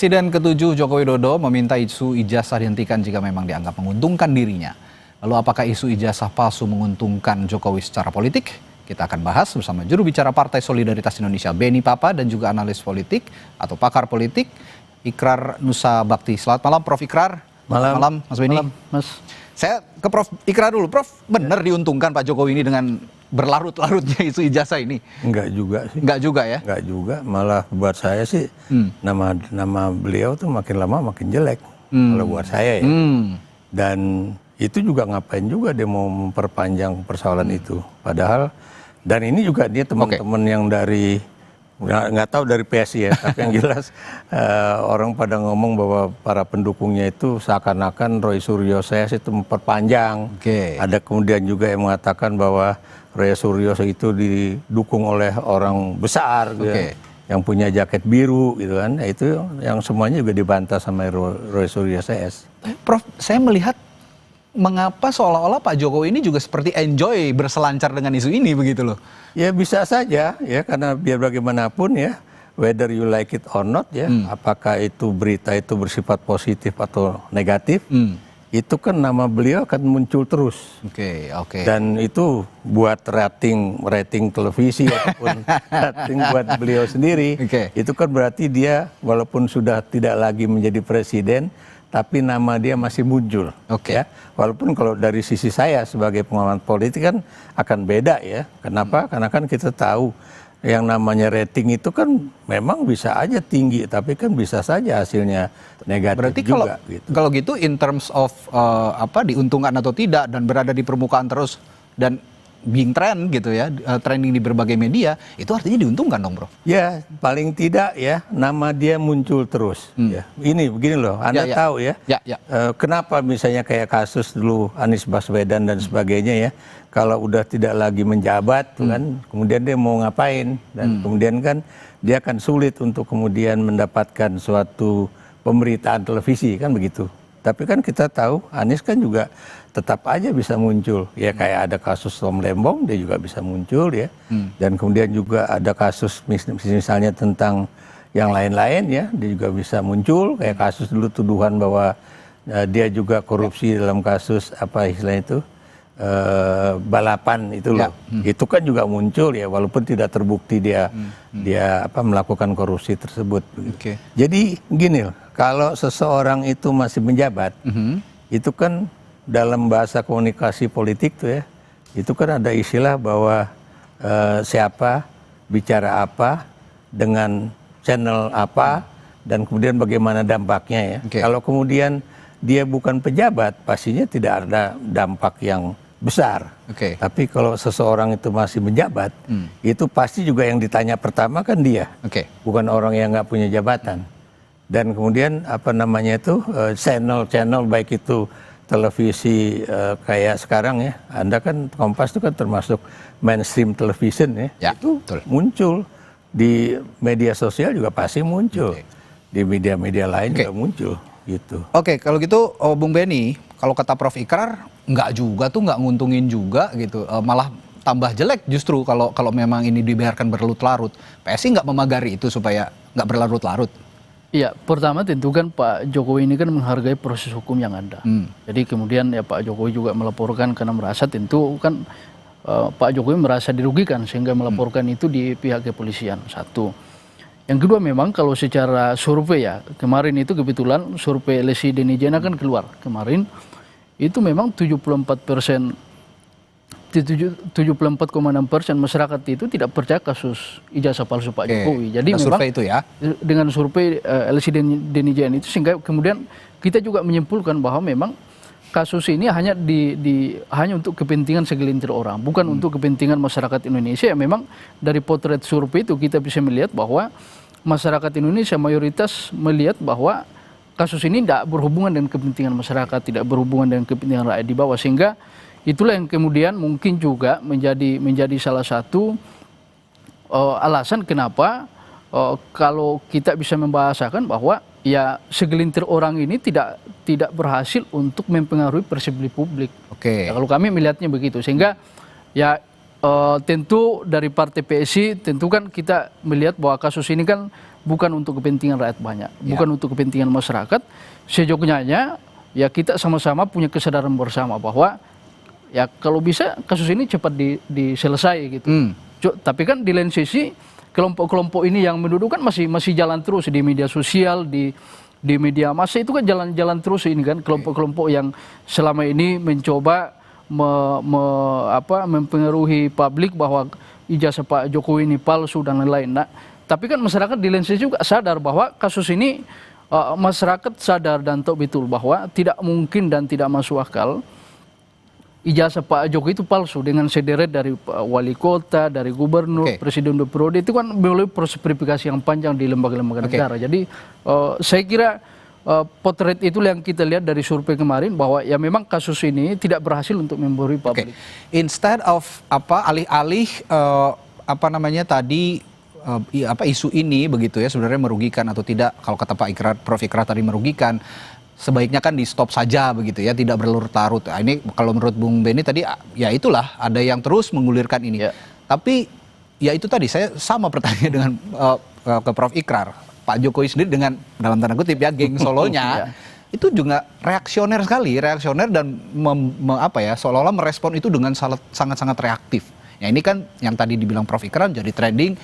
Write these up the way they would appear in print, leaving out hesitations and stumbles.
Presiden ke-7 Joko Widodo meminta isu ijazah dihentikan jika memang dianggap menguntungkan dirinya. Lalu apakah isu ijazah palsu menguntungkan Jokowi secara politik? Kita akan bahas bersama juru bicara Partai Solidaritas Indonesia Beni Papa dan juga analis politik atau pakar politik Ikrar Nusa Bakti. Selamat malam Prof. Ikrar. Malam Mas Beni. Malam, Mas. Saya ke Prof. Ikrar dulu. Prof, benar diuntungkan Pak Jokowi ini dengan berlarut-larutnya isu ijazah ini? Enggak juga sih. Enggak juga ya? Enggak juga, malah buat saya sih nama beliau tuh makin lama makin jelek. Kalau buat saya ya. Dan itu juga ngapain juga dia mau memperpanjang persoalan itu. Padahal, dan ini juga dia teman-teman yang dari, nggak tahu dari PSI ya, tapi yang jelas orang pada ngomong bahwa para pendukungnya itu seakan-akan Roy Suryo Ses itu memperpanjang. Ada kemudian juga yang mengatakan bahwa Roy Suryo itu didukung oleh orang besar gitu ya, yang punya jaket biru gitu kan. Nah, itu yang semuanya juga dibantah sama Roy Suryo Ses. Prof, saya melihat mengapa seolah-olah Pak Jokowi ini juga seperti enjoy berselancar dengan isu ini begitu loh. Ya bisa saja ya, karena biar bagaimanapun ya, whether you like it or not ya, apakah itu berita itu bersifat positif atau negatif, itu kan nama beliau akan muncul terus. Dan itu buat rating televisi ataupun rating buat beliau sendiri, itu kan berarti dia walaupun sudah tidak lagi menjadi presiden, tapi nama dia masih muncul. Ya. Walaupun kalau dari sisi saya sebagai pengamat politik kan akan beda ya. Kenapa? Karena kan kita tahu yang namanya rating itu kan memang bisa aja tinggi, tapi kan bisa saja hasilnya negatif. Berarti juga. Kalau gitu in terms of diuntungkan atau tidak dan berada di permukaan terus dan being trend gitu ya, trending di berbagai media, itu artinya diuntungkan dong, Bro? Ya, paling tidak ya, nama dia muncul terus. Ya. Ini begini loh, Anda tahu ya, kenapa misalnya kayak kasus dulu Anies Baswedan dan sebagainya ya, kalau udah tidak lagi menjabat, kan, kemudian dia mau ngapain, dan kemudian kan dia akan sulit untuk kemudian mendapatkan suatu pemberitaan televisi, kan begitu. Tapi kan kita tahu Anies kan juga tetap aja bisa muncul. Ya kayak ada kasus Tom Lembong, dia juga bisa muncul ya. Dan kemudian juga ada kasus misalnya tentang yang lain-lain ya, dia juga bisa muncul. Kayak kasus dulu tuduhan bahwa dia juga korupsi dalam kasus apa istilahnya itu, balapan itu loh. Itu kan juga muncul ya, walaupun tidak terbukti dia melakukan korupsi tersebut. Jadi gini loh, kalau seseorang itu masih menjabat, itu kan dalam bahasa komunikasi politik tuh ya, itu kan ada istilah bahwa siapa bicara apa dengan channel apa dan kemudian bagaimana dampaknya ya. Kalau kemudian dia bukan pejabat, pastinya tidak ada dampak yang besar. Tapi kalau seseorang itu masih menjabat, itu pasti juga yang ditanya pertama kan dia, bukan orang yang nggak punya jabatan. Dan kemudian apa namanya itu channel baik itu televisi kayak sekarang ya, Anda kan Kompas itu kan termasuk mainstream television ya, itu muncul di media sosial juga pasti muncul, di media-media lain juga muncul gitu. Kalau gitu Bung Beni, kalau kata Prof. Ikrar nggak juga tuh, nggak nguntungin juga gitu, malah tambah jelek justru kalau memang ini dibiarkan berlarut-larut. PSI nggak memagari itu supaya nggak berlarut-larut. Iya, pertama tentu kan Pak Jokowi ini kan menghargai proses hukum yang ada. Jadi kemudian ya Pak Jokowi juga melaporkan karena merasa tentu kan Pak Jokowi merasa dirugikan sehingga melaporkan itu di pihak kepolisian. Satu. Yang kedua memang kalau secara survei ya, kemarin itu kebetulan survei LSI Denijena kan keluar kemarin, itu memang 74,6% masyarakat itu tidak percaya kasus ijazah palsu Pak Jokowi. Jadi memang survei itu ya, dengan survei LSI Denijena itu sehingga kemudian kita juga menyimpulkan bahwa memang kasus ini hanya hanya untuk kepentingan segelintir orang, bukan untuk kepentingan masyarakat Indonesia. Memang dari potret survei itu kita bisa melihat bahwa masyarakat Indonesia mayoritas melihat bahwa kasus ini tidak berhubungan dengan kepentingan masyarakat, tidak berhubungan dengan kepentingan rakyat di bawah, sehingga itulah yang kemudian mungkin juga menjadi salah satu alasan kenapa kalau kita bisa membahasakan bahwa ya segelintir orang ini tidak berhasil untuk mempengaruhi persepsi publik. Ya, kalau kami melihatnya begitu, sehingga ya tentu dari partai PSI tentu kan kita melihat bahwa kasus ini kan bukan untuk kepentingan rakyat banyak, bukan untuk kepentingan masyarakat. Sejognyanya ya kita sama-sama punya kesadaran bersama bahwa ya kalau bisa kasus ini cepat diselesai gitu. Tapi kan di lain sisi kelompok-kelompok ini yang menuduhkan masih jalan terus di media sosial, di media massa itu kan jalan terus ini kan kelompok-kelompok yang selama ini mencoba mempengaruhi publik bahwa ijazah Pak Jokowi ini palsu dan lain-lain. Nah, tapi kan masyarakat di lain sisi juga sadar bahwa kasus ini masyarakat sadar dan tahu betul bahwa tidak mungkin dan tidak masuk akal ijazah Pak Jokowi itu palsu dengan sederet dari wali kota, dari gubernur, presiden periode itu kan melalui proses verifikasi yang panjang di lembaga-lembaga negara. Jadi saya kira potret itu yang kita lihat dari survei kemarin bahwa ya memang kasus ini tidak berhasil untuk membohongi publik. Instead of alih-alih tadi isu ini begitu ya sebenarnya merugikan atau tidak, kalau kata Prof Ikrar tadi merugikan, sebaiknya kan di stop saja begitu ya, tidak berlarut-larut. Ini kalau menurut Bung Benny tadi ya itulah ada yang terus menggulirkan ini. Tapi ya itu tadi saya sama pertanyaan dengan ke Prof Ikrar. Pak Jokowi sendiri dengan dalam tanda kutip ya geng solonya itu juga reaksioner sekali, dan seolah-olah merespon itu dengan sangat-sangat reaktif. Ya ini kan yang tadi dibilang Prof Ikrar jadi trending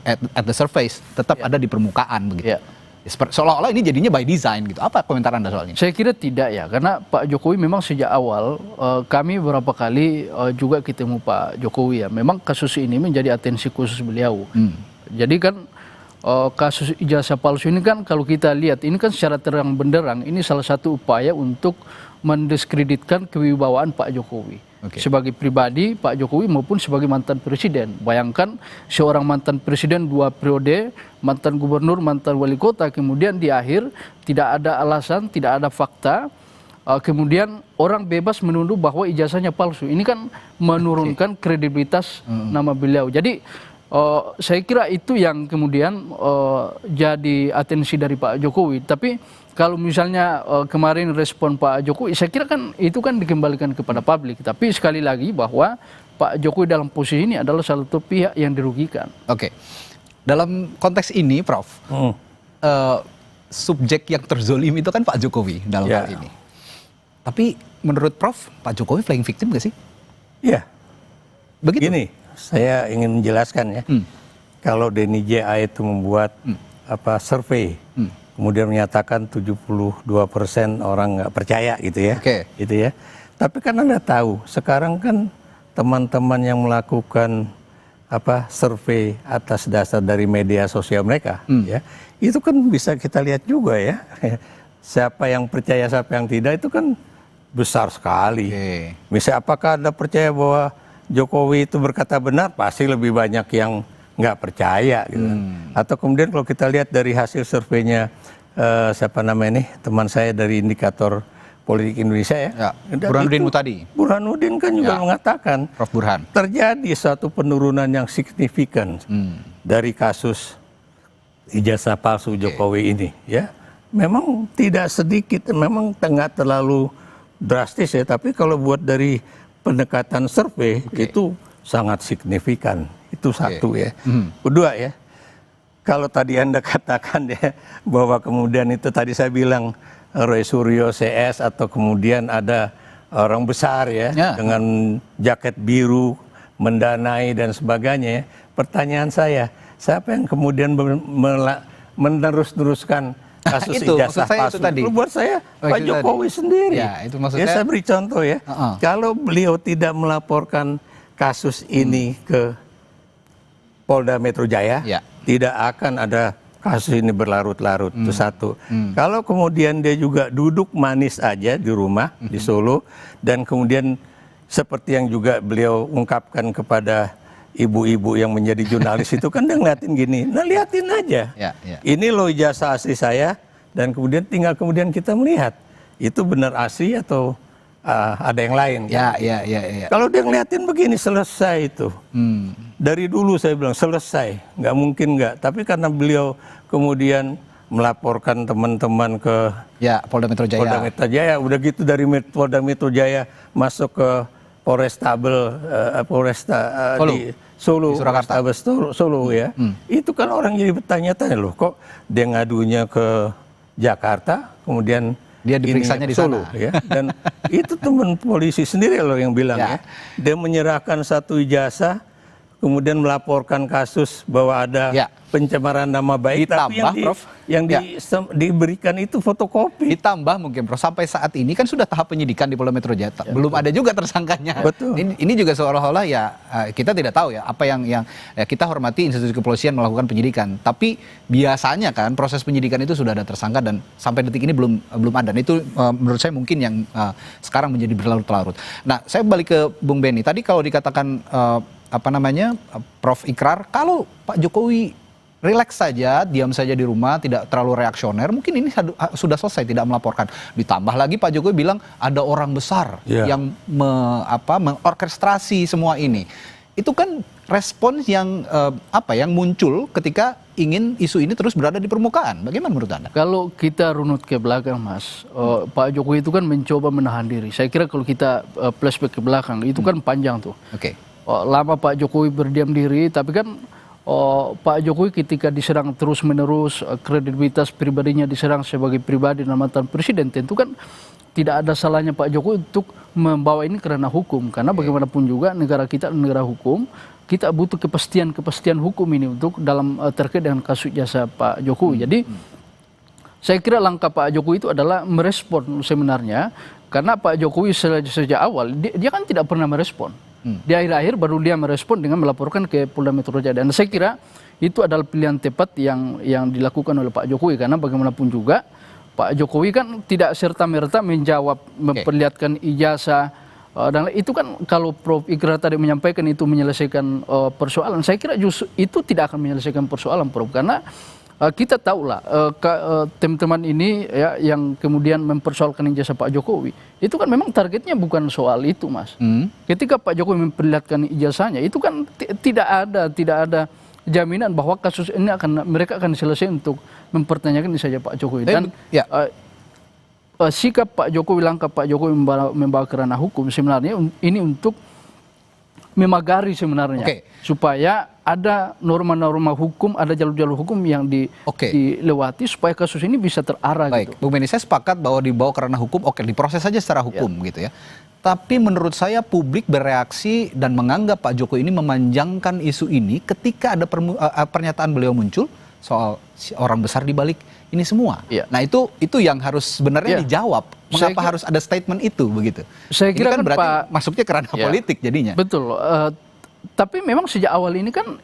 at the surface, tetap ada di permukaan begitu. Seolah-olah ini jadinya by design gitu. Apa komentar Anda soalnya? Saya kira tidak ya, karena Pak Jokowi memang sejak awal kami beberapa kali juga ketemu Pak Jokowi ya. Memang kasus ini menjadi atensi khusus beliau. Jadi kan kasus ijazah palsu ini kan kalau kita lihat ini kan secara terang benderang ini salah satu upaya untuk mendiskreditkan kewibawaan Pak Jokowi. Sebagai pribadi Pak Jokowi maupun sebagai mantan presiden. Bayangkan seorang mantan presiden 2 periode, mantan gubernur, mantan wali kota, kemudian di akhir tidak ada alasan, tidak ada fakta, kemudian orang bebas menuduh bahwa ijazahnya palsu. Ini kan menurunkan kredibilitas nama beliau. Jadi saya kira itu yang kemudian jadi atensi dari Pak Jokowi. Tapi kalau misalnya kemarin respon Pak Jokowi, saya kira kan itu kan dikembalikan kepada publik. Tapi sekali lagi bahwa Pak Jokowi dalam posisi ini adalah salah satu pihak yang dirugikan. Dalam konteks ini, Prof, subjek yang terzolim itu kan Pak Jokowi dalam hal ini. Tapi menurut Prof, Pak Jokowi playing victim gak sih? Iya. Begitu. Gini, saya ingin menjelaskan ya. Kalau DNIJA itu membuat survei, kemudian menyatakan 72% orang nggak percaya gitu ya. Gitu ya. Tapi kan Anda tahu, sekarang kan teman-teman yang melakukan survei atas dasar dari media sosial mereka, ya, itu kan bisa kita lihat juga ya. Siapa yang percaya, siapa yang tidak itu kan besar sekali. Misalnya apakah Anda percaya bahwa Jokowi itu berkata benar, pasti lebih banyak yang nggak percaya gitu. Atau kemudian kalau kita lihat dari hasil surveinya siapa namanya nih teman saya dari Indikator Politik Indonesia ya, Burhanuddin Muhtadi. Burhanuddin kan juga mengatakan Prof Burhan, terjadi suatu penurunan yang signifikan dari kasus ijazah palsu Jokowi ini ya. Memang tidak sedikit, memang nggak terlalu drastis ya, tapi kalau buat dari pendekatan survei itu sangat signifikan. Itu satu ya. Kedua ya, kalau tadi Anda katakan ya bahwa kemudian itu tadi saya bilang Roy Suryo CS atau kemudian ada orang besar ya dengan jaket biru mendanai dan sebagainya ya. Pertanyaan saya, siapa yang kemudian menerus-teruskan kasus ijazah palsu? Buat saya Pak Jokowi sendiri. Ya, itu maksudnya. Ya, saya beri contoh ya. Kalau beliau tidak melaporkan kasus ini ke Polda Metro Jaya, tidak akan ada kasus ini berlarut-larut. Itu satu. Kalau kemudian dia juga duduk manis aja di rumah di Solo, dan kemudian seperti yang juga beliau ungkapkan kepada ibu-ibu yang menjadi jurnalis itu kan dia ngeliatin gini, nah liatin aja. Ini loh ijazah asli saya, dan kemudian tinggal kemudian kita melihat itu benar asli atau ada yang lain. Kalau dia ngeliatin begini, selesai itu. Dari dulu saya bilang selesai, nggak mungkin nggak. Tapi karena beliau kemudian melaporkan teman-teman ke Polda Metro Jaya. Polda Metro Jaya, udah gitu dari Polda Metro Jaya masuk ke Polresta Solo, di Surakarta. Solo ya. Itu kan orang jadi bertanya-tanya loh, kok dia ngadunya ke Jakarta, kemudian Dia diperiksanya di Solo sana. ya. Dan itu teman polisi sendiri loh yang bilang ya. Dia menyerahkan satu ijazah, kemudian melaporkan kasus bahwa ada pencemaran nama baik, tapi Ditambah, Prof. diberikan itu fotokopi. Ditambah mungkin Prof, sampai saat ini kan sudah tahap penyidikan di Polda Metro Jaya. Belum ada juga tersangkanya. Betul. Ini juga seolah-olah ya kita tidak tahu ya apa yang ya, kita hormati institusi kepolisian melakukan penyidikan. Tapi biasanya kan proses penyidikan itu sudah ada tersangka dan sampai detik ini belum ada. Dan itu menurut saya mungkin yang sekarang menjadi berlarut-larut. Nah, saya balik ke Bung Benny. Tadi kalau dikatakan Prof Ikrar, kalau Pak Jokowi rileks saja, diam saja di rumah, tidak terlalu reaksioner, mungkin ini sudah selesai, tidak melaporkan. Ditambah lagi Pak Jokowi bilang ada orang besar yang mengorkestrasi semua ini. Itu kan respons yang yang muncul ketika ingin isu ini terus berada di permukaan. Bagaimana menurut Anda? Kalau kita runut ke belakang, Mas, Pak Jokowi itu kan mencoba menahan diri. Saya kira kalau kita flashback ke belakang, itu kan panjang tuh. Lama Pak Jokowi berdiam diri, tapi kan Pak Jokowi ketika diserang terus-menerus, kredibilitas pribadinya diserang sebagai pribadi dan mantan presiden, tentu kan tidak ada salahnya Pak Jokowi untuk membawa ini karena hukum. Karena bagaimanapun juga negara kita negara hukum, kita butuh kepastian hukum ini untuk dalam terkait dengan kasus jasa Pak Jokowi. Jadi saya kira langkah Pak Jokowi itu adalah merespon sebenarnya, karena Pak Jokowi sejak awal dia kan tidak pernah merespon. Di akhir-akhir baru dia merespon dengan melaporkan ke Polda Metro Jaya. Dan saya kira itu adalah pilihan tepat yang dilakukan oleh Pak Jokowi, karena bagaimanapun juga Pak Jokowi kan tidak serta-merta menjawab, memperlihatkan ijazah, dan itu kan kalau Prof Ikrar tadi menyampaikan itu menyelesaikan persoalan, saya kira justru itu tidak akan menyelesaikan persoalan, Prof, karena kita tahulah teman-teman ini ya yang kemudian mempersoalkan ijazah Pak Jokowi, itu kan memang targetnya bukan soal itu, Mas. Ketika Pak Jokowi memperlihatkan ijazahnya, itu kan tidak ada jaminan bahwa kasus ini mereka akan selesai untuk mempertanyakan ijazah Pak Jokowi. Dan sikap Pak Jokowi, langkah Pak Jokowi membawa ke ranah hukum sebenarnya ini untuk memagari sebenarnya, supaya ada norma-norma hukum, ada jalur-jalur hukum yang dilewati supaya kasus ini bisa terarah. Baik, Bung Benny, saya sepakat bahwa dibawa ke ranah hukum, diproses saja secara hukum gitu ya. Tapi menurut saya publik bereaksi dan menganggap Pak Jokowi ini memanjangkan isu ini ketika ada pernyataan beliau muncul soal orang besar di balik ini semua. Nah itu yang harus sebenarnya dijawab. Mengapa harus ada statement itu begitu? Saya kira ini kan berarti masuknya ke ranah politik jadinya. Betul. Tapi memang sejak awal ini kan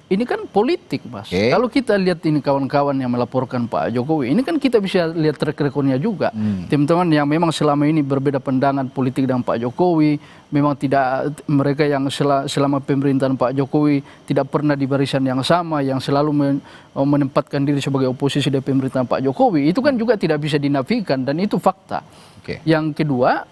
politik, Mas. Kalau kita lihat ini kawan-kawan yang melaporkan Pak Jokowi, ini kan kita bisa lihat track record-nya juga. Teman-teman yang memang selama ini berbeda pandangan politik dengan Pak Jokowi, memang tidak, mereka yang selama pemerintahan Pak Jokowi tidak pernah di barisan yang sama, yang selalu menempatkan diri sebagai oposisi dari pemerintahan Pak Jokowi, itu kan juga tidak bisa dinafikan dan itu fakta. Yang kedua,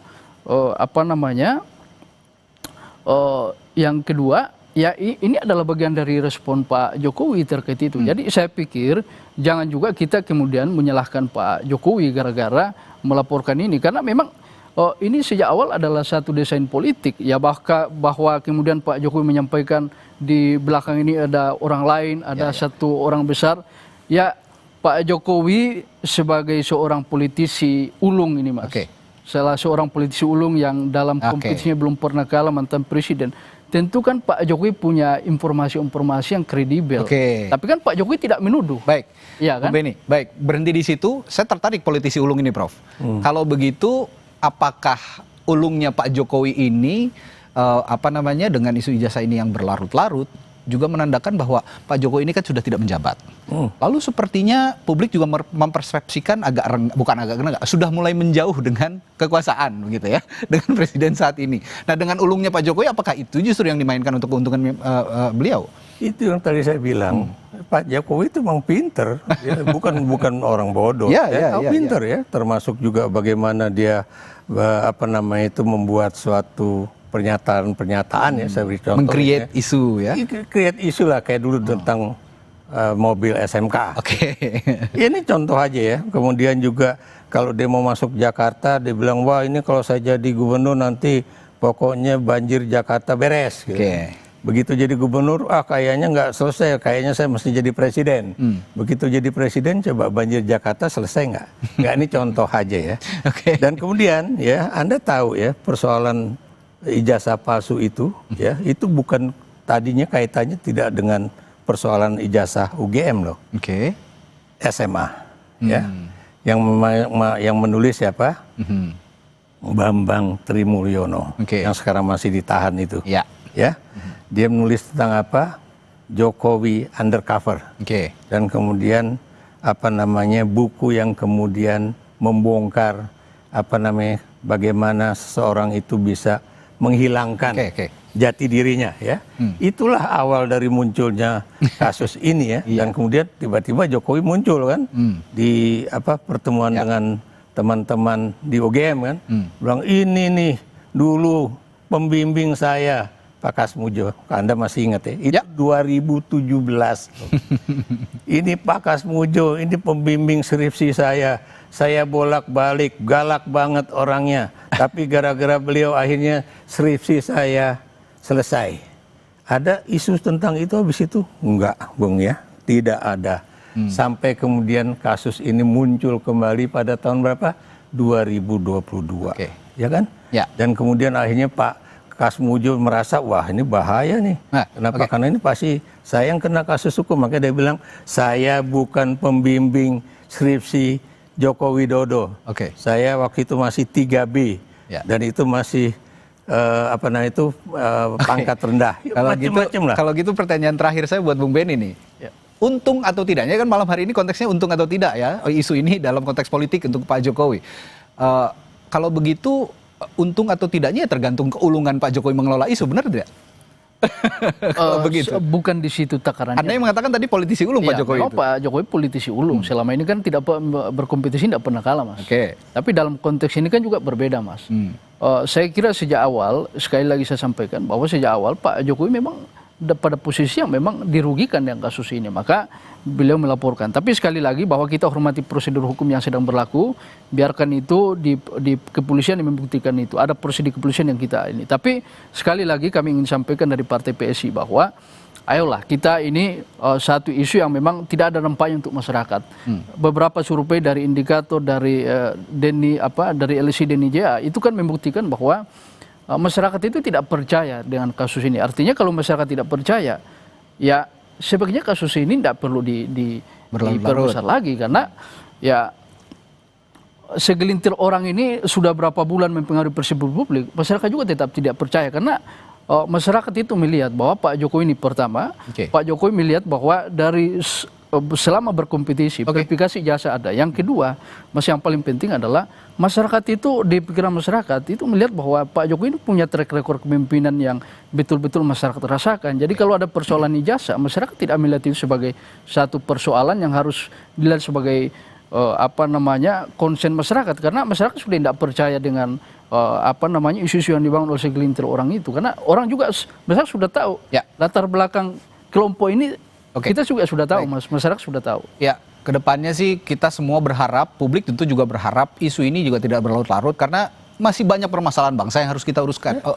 ya ini adalah bagian dari respon Pak Jokowi terkait itu. Jadi saya pikir jangan juga kita kemudian menyalahkan Pak Jokowi gara-gara melaporkan ini, karena memang ini sejak awal adalah satu desain politik ya, bahwa kemudian Pak Jokowi menyampaikan di belakang ini ada orang lain, ada satu orang besar. Ya Pak Jokowi sebagai seorang politisi ulung ini, Mas. Salah seorang politisi ulung yang dalam kompetisinya belum pernah kalah, mantan presiden. Tentu kan Pak Jokowi punya informasi-informasi yang kredibel. Tapi kan Pak Jokowi tidak menuduh. Baik, ya kan? Benny, baik, berhenti di situ. Saya tertarik politisi ulung ini, Prof. Kalau begitu, apakah ulungnya Pak Jokowi ini, dengan isu ijazah ini yang berlarut-larut, juga menandakan bahwa Pak Jokowi ini kan sudah tidak menjabat. Lalu sepertinya publik juga mempersepsikan sudah mulai menjauh dengan kekuasaan begitu ya, dengan presiden saat ini. Nah, dengan ulungnya Pak Jokowi, apakah itu justru yang dimainkan untuk keuntungan beliau? Itu yang tadi saya bilang, Pak Jokowi itu memang pinter, ya, bukan orang bodoh. Pinter ya, termasuk juga bagaimana dia membuat suatu pernyataan ya, saya beri contoh. Meng-create isu ya. Create isu lah, kayak dulu tentang mobil SMK. Ini contoh aja ya. Kemudian juga kalau dia mau masuk Jakarta, dia bilang, wah ini kalau saya jadi gubernur nanti pokoknya banjir Jakarta beres. Gitu. Begitu jadi gubernur, kayaknya nggak selesai, kayaknya saya mesti jadi presiden. Begitu jadi presiden, coba banjir Jakarta selesai nggak? Nggak, ini contoh aja ya. Dan kemudian ya, Anda tahu ya, persoalan ijazah palsu itu, ya, itu bukan tadinya kaitannya tidak dengan persoalan ijazah UGM loh. SMA, ya, yang menulis siapa? Bambang Trimulyono, yang sekarang masih ditahan itu. Ya. Dia menulis tentang apa? Jokowi undercover. Dan kemudian apa namanya, buku yang kemudian membongkar apa namanya, bagaimana seseorang itu bisa menghilangkan jati dirinya, ya. Itulah awal dari munculnya kasus ini, ya. Dan kemudian tiba-tiba Jokowi muncul kan di apa pertemuan dengan teman-teman di UGM kan, bilang ini nih dulu pembimbing saya Pak Kasmujo, Anda masih ingat ya? Itu 2017. Ini Pak Kasmujo, ini pembimbing skripsi saya. Saya bolak-balik, galak banget orangnya. Tapi gara-gara beliau akhirnya skripsi saya selesai. Ada isu tentang itu habis itu? Enggak, Bung ya. Tidak ada. Sampai kemudian kasus ini muncul kembali pada tahun berapa? 2022. Ya kan? Dan kemudian akhirnya Pak Kasmujo merasa, wah ini bahaya nih. Kenapa? Karena ini pasti saya yang kena kasus hukum. Makanya dia bilang, saya bukan pembimbing skripsi Joko Widodo. Saya waktu itu masih 3B. Dan itu masih apa namanya itu pangkat rendah. Kalau gitu pertanyaan terakhir saya buat Bung Benny nih. Untung atau tidaknya, kan malam hari ini konteksnya untung atau tidak ya, isu ini dalam konteks politik untuk Pak Jokowi. Kalau begitu, untung atau tidaknya tergantung keulungan Pak Jokowi mengelola isu, benar tidak? Begitu. Bukan di situ takarannya. Anda yang mengatakan tadi politisi ulung Pak Jokowi itu. Pak Jokowi politisi ulung. Selama ini kan tidak berkompetisi, tidak pernah kalah, Mas. Tapi dalam konteks ini kan juga berbeda, Mas. Saya kira sejak awal, sekali lagi saya sampaikan bahwa sejak awal Pak Jokowi memang pada posisi yang memang dirugikan dengan kasus ini, maka beliau melaporkan. Tapi sekali lagi bahwa kita hormati prosedur hukum yang sedang berlaku, biarkan itu di kepolisian yang membuktikan itu. Ada prosedur kepolisian yang kita ini. Tapi sekali lagi kami ingin sampaikan dari Partai PSI bahwa ayolah kita ini satu isu yang memang tidak ada dampaknya untuk masyarakat. Beberapa survei dari indikator dari dari LSI Denijaya itu kan membuktikan bahwa masyarakat itu tidak percaya dengan kasus ini. Artinya kalau masyarakat tidak percaya, ya sebaiknya kasus ini tidak perlu diperbesar lagi, karena ya segelintir orang ini sudah berapa bulan mempengaruhi persepsi publik, masyarakat juga tetap tidak percaya karena masyarakat itu melihat bahwa Pak Jokowi ini pertama, Pak Jokowi melihat bahwa dari selama berkompetisi, verifikasi jasa ada. Yang kedua, yang paling penting adalah masyarakat itu, di pikiran masyarakat itu melihat bahwa Pak Jokowi ini punya track record kepemimpinan yang betul-betul masyarakat rasakan. Jadi kalau ada persoalan ijazah, masyarakat tidak melihat itu sebagai satu persoalan yang harus dilihat sebagai konsen masyarakat, karena masyarakat sudah tidak percaya dengan isu-isu yang dibangun oleh segelintir orang itu, karena orang juga masyarakat sudah tahu latar belakang kelompok ini. Kita juga sudah tahu, Mas, masyarakat sudah tahu. Ya, kedepannya sih kita semua berharap, publik tentu juga berharap isu ini juga tidak berlarut-larut, karena masih banyak permasalahan bangsa yang harus kita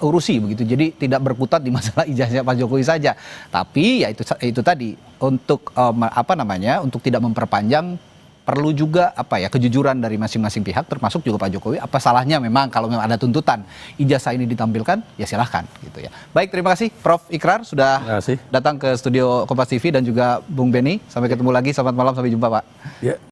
urusi begitu. Jadi tidak berkutat di masalah ijazah Pak Jokowi saja. Tapi ya itu tadi, untuk untuk tidak memperpanjang, perlu juga kejujuran dari masing-masing pihak, termasuk juga Pak Jokowi. Apa salahnya memang kalau memang ada tuntutan ijazah ini ditampilkan, ya silahkan gitu ya. Baik, terima kasih Prof. Ikrar sudah datang ke studio Kompas TV dan juga Bung Benny. Sampai ketemu lagi, selamat malam, sampai jumpa Pak.